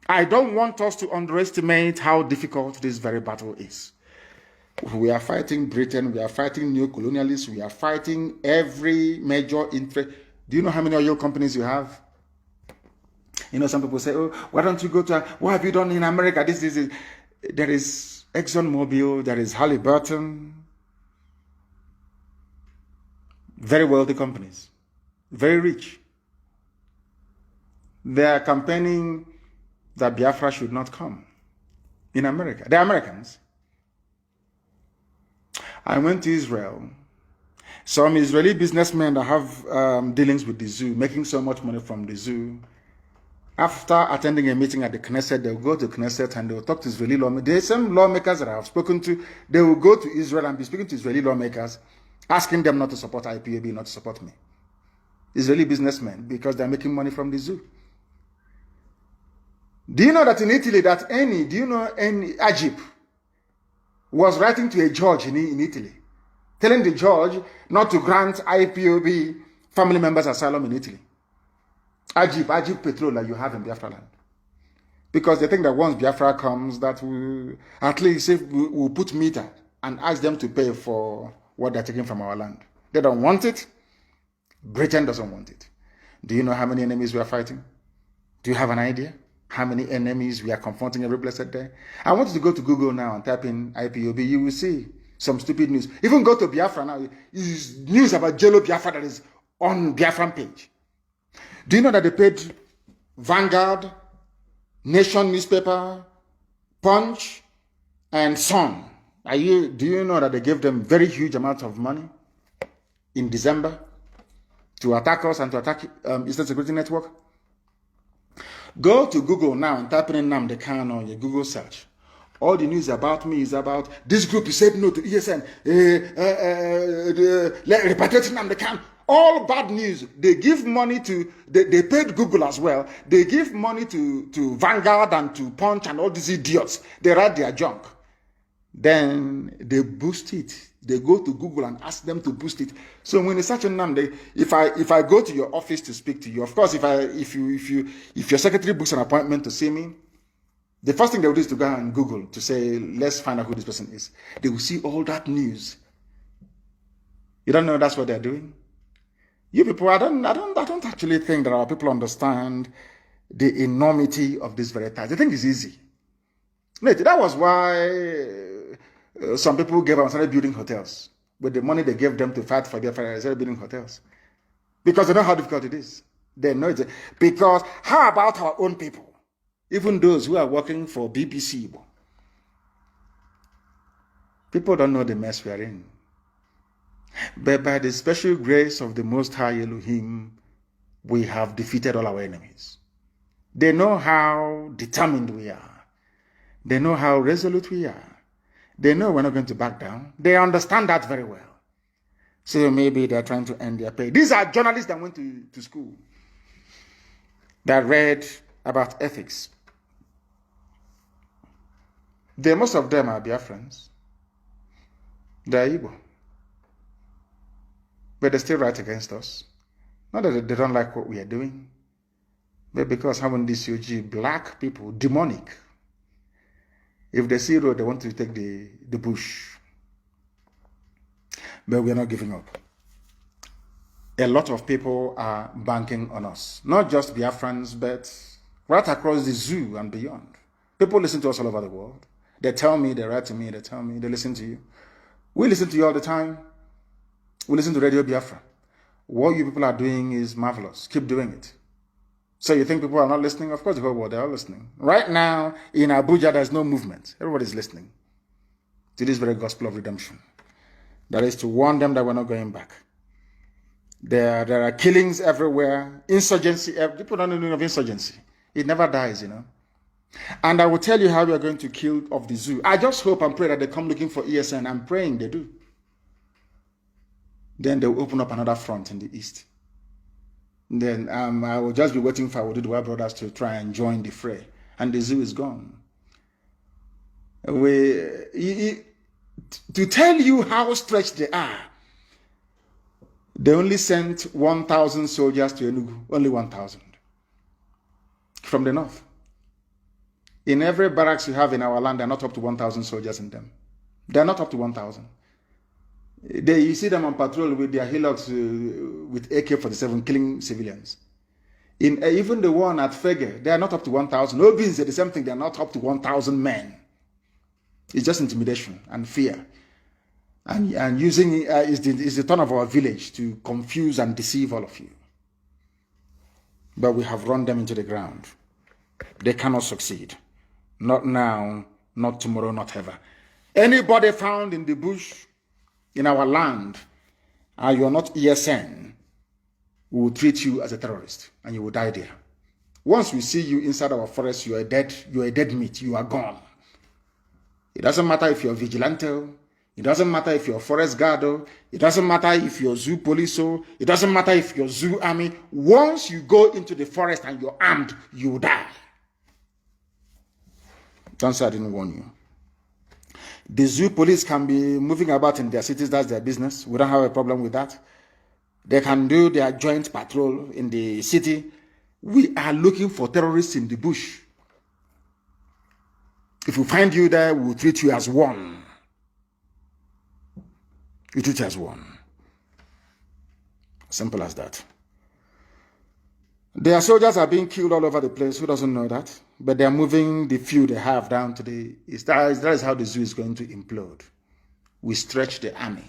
I don't want us to underestimate how difficult this very battle is. We are fighting Britain, we are fighting neo-colonialists, we are fighting every major interest. Do you know how many oil companies you have? You know, some people say, oh, why don't you go to, what have you done in America? This is, there is ExxonMobil, there is Halliburton, very wealthy companies, very rich. They are campaigning that Biafra should not come in America. They're Americans. I went to Israel. Some Israeli businessmen that have dealings with the zoo, making so much money from the zoo. After attending a meeting at the Knesset, they'll go to Knesset and they'll talk to Israeli lawmakers. The same lawmakers that I have spoken to, they will go to Israel and be speaking to Israeli lawmakers, asking them not to support IPOB, not to support me. Israeli businessmen, because they're making money from the zoo. Do you know that in Italy, Ajib was writing to a judge in Italy, telling the judge not to grant IPOB family members asylum in Italy? Ajib petrol that you have in Biafra land. Because they think that once Biafra comes, that we, at least if we'll put meter and ask them to pay for what they're taking from our land. They don't want it. Britain doesn't want it. Do you know how many enemies we are fighting? Do you have an idea? How many enemies we are confronting every blessed day? I want you to go to Google now and type in IPOB. You will see some stupid news. Even go to Biafra now. It's news about Jello Biafra that is on Biafran page. Do you know that they paid Vanguard, Nation newspaper, Punch, and Sun? Do you know that they gave them very huge amounts of money in December to attack us and to attack Eastern Security Network? Go to Google now and type in Nnamdi Kanu on your Google search. All the news about me is about this group who said no to ESN, repatriating Nnamdi Kanu. All bad news. They give money to, they paid Google as well. They give money to Vanguard and to Punch and all these idiots. They write their junk. Then they boost it. They go to Google and ask them to boost it. So when you search on Nnamdi, if I go to your office to speak to you, of course, if your secretary books an appointment to see me, the first thing they will do is to go and Google to say, let's find out who this person is. They will see all that news. You don't know that's what they're doing? You people, I don't actually think that our people understand the enormity of this very task. They think it's easy. That was why some people gave up and started building hotels. With the money they gave them to fight for their fire, they started building hotels. Because they know how difficult it is. They know it. Because how about our own people? Even those who are working for BBC. People don't know the mess we are in. But by the special grace of the Most High Elohim, we have defeated all our enemies. They know how determined we are. They know how resolute we are. They know we're not going to back down. They understand that very well. So maybe they're trying to end their pay. These are journalists that went to school, that read about ethics. Most of them are Biafrans. They're Igbo. But they still write against us. Not that they don't like what we are doing, but because having this UG, black people, demonic. If they see road, they want to take the bush. But we are not giving up. A lot of people are banking on us. Not just Biafrans, but right across the zoo and beyond. People listen to us all over the world. They tell me, they write to me, they tell me, they listen to you. We listen to you all the time. We listen to Radio Biafra. What you people are doing is marvelous. Keep doing it. So you think people are not listening? Of course, the whole world, they are listening. Right now, in Abuja, there's no movement. Everybody's listening to this very gospel of redemption. That is to warn them that we're not going back. There are killings everywhere. Insurgency. People don't know of insurgency. It never dies, you know. And I will tell you how we are going to kill off the zoo. I just hope and pray that they come looking for ESN. I'm praying they do. Then they'll open up another front in the east. Then I will just be waiting for our Oduduwa brothers to try and join the fray. And the zoo is gone. To tell you how stretched they are, they only sent 1,000 soldiers to Enugu. Only 1,000. From the north. In every barracks you have in our land, they're not up to 1,000 soldiers in them. They're not up to 1,000. You see them on patrol with their hillocks with AK-47 killing civilians. In even the one at Fege, they are not up to 1,000. Obins say the same thing. They are not up to 1,000 men. It's just intimidation and fear, and using is the turn of our village to confuse and deceive all of you. But we have run them into the ground. They cannot succeed. Not now, not tomorrow, not ever. Anybody found in the bush, in our land, and you are not ESN, we will treat you as a terrorist and you will die there. Once we see you inside our forest, you are dead meat, you are gone. It doesn't matter if you're vigilante, it doesn't matter if you're forest guard, it doesn't matter if you're zoo police, it doesn't matter if you're zoo army. Once you go into the forest and you're armed, you will die. Don't say I didn't warn you. The zoo police can be moving about in their cities, that's their business. We don't have a problem with that. They can do their joint patrol in the city. We are looking for terrorists in the bush. If we find you there, we will treat you as one. We treat you as one. Simple as that. Their soldiers are being killed all over the place. Who doesn't know that? But they are moving the few they have down to the east. That is how the zoo is going to implode. We stretch the army.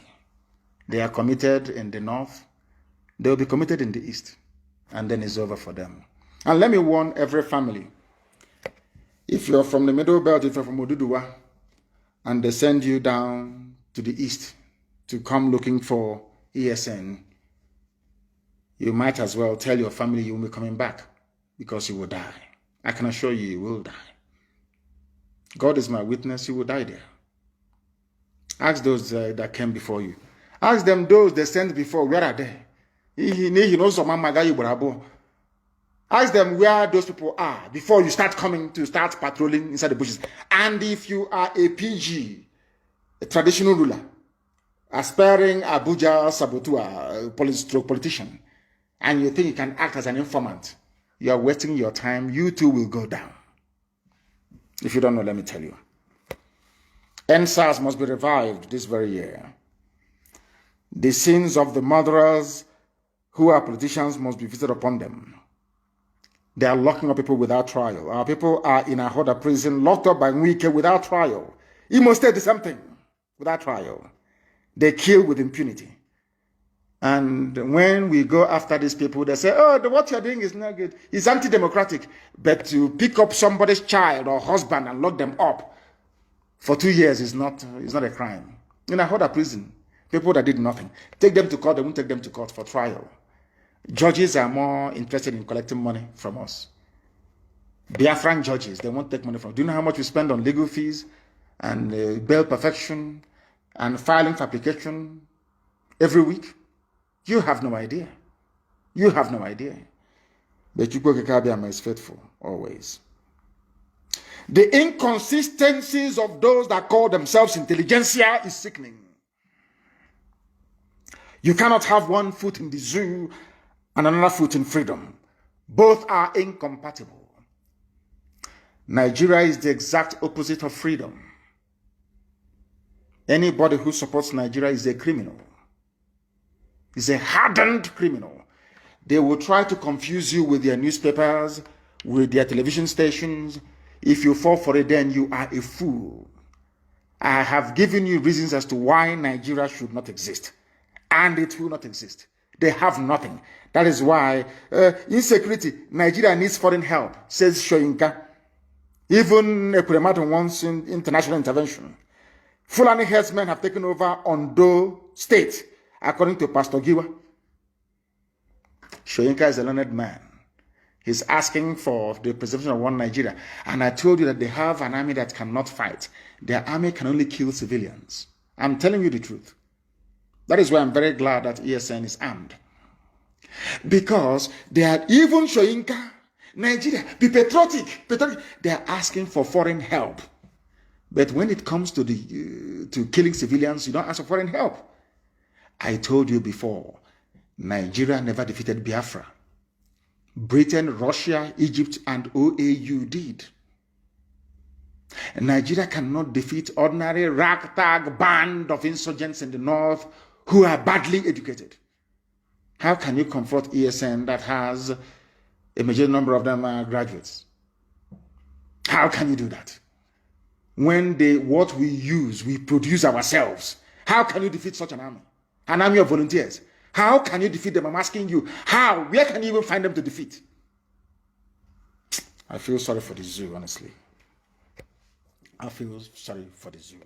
They are committed in the north. They will be committed in the east. And then it's over for them. And let me warn every family. If you're from the Middle Belt, if you're from Oduduwa, and they send you down to the east to come looking for ESN, you might as well tell your family you will be coming back because you will die. I can assure you, you will die. God is my witness, you will die there. Ask those that came before you. Ask them those they sent before, where are they? Ask them where those people are before you start patrolling inside the bushes. And if you are a PG, a traditional ruler, aspiring Abuja Sabotua, politician, and you think you can act as an informant, you are wasting your time. You too will go down. If you don't know, let me tell you. NSAS must be revived this very year. The sins of the murderers who are politicians must be visited upon them. They are locking up people without trial. Our people are in a Ahoda prison, locked up by Nwike without trial. Imo State is something without trial. They kill with impunity. And when we go after these people, they say, oh, what you're doing is not good. It's anti-democratic. But to pick up somebody's child or husband and lock them up for 2 years is not a crime. In a Ahoda prison, people that did nothing, take them to court, they won't take them to court for trial. Judges are more interested in collecting money from us. Biafran judges, they won't take money from us. Do you know how much we spend on legal fees and bail perfection and filing for application every week? You have no idea. You have no idea. But Chukwukekabiyama is faithful, always. The inconsistencies of those that call themselves intelligentsia is sickening. You cannot have one foot in the zoo and another foot in freedom. Both are incompatible. Nigeria is the exact opposite of freedom. Anybody who supports Nigeria is a criminal. Is a hardened criminal. They will try to confuse you with their newspapers, with their television stations. If you fall for it, then you are a fool. I have given you reasons as to why Nigeria should not exist. And it will not exist. They have nothing. That is why insecurity, Nigeria needs foreign help, says Shoyinka. Even Ekuremadu wants international intervention. Fulani herdsmen have taken over Ondo State, according to Pastor Giwa. Shoyinka is a learned man. He's asking for the preservation of one Nigeria. And I told you that they have an army that cannot fight. Their army can only kill civilians. I'm telling you the truth. That is why I'm very glad that ESN is armed. Because they are even Shoyinka, Nigeria, be patriotic. They are asking for foreign help. But when it comes to killing civilians, you don't ask for foreign help. I told you before, Nigeria never defeated Biafra. Britain, Russia, Egypt, and OAU did. Nigeria cannot defeat ordinary ragtag band of insurgents in the north who are badly educated. How can you confront ESN that has a major number of them are graduates? How can you do that? When what we use, we produce ourselves. How can you defeat such an army? An army of volunteers. How can you defeat them? I'm asking you. How? Where can you even find them to defeat? I feel sorry for the zoo, honestly. I feel sorry for the zoo.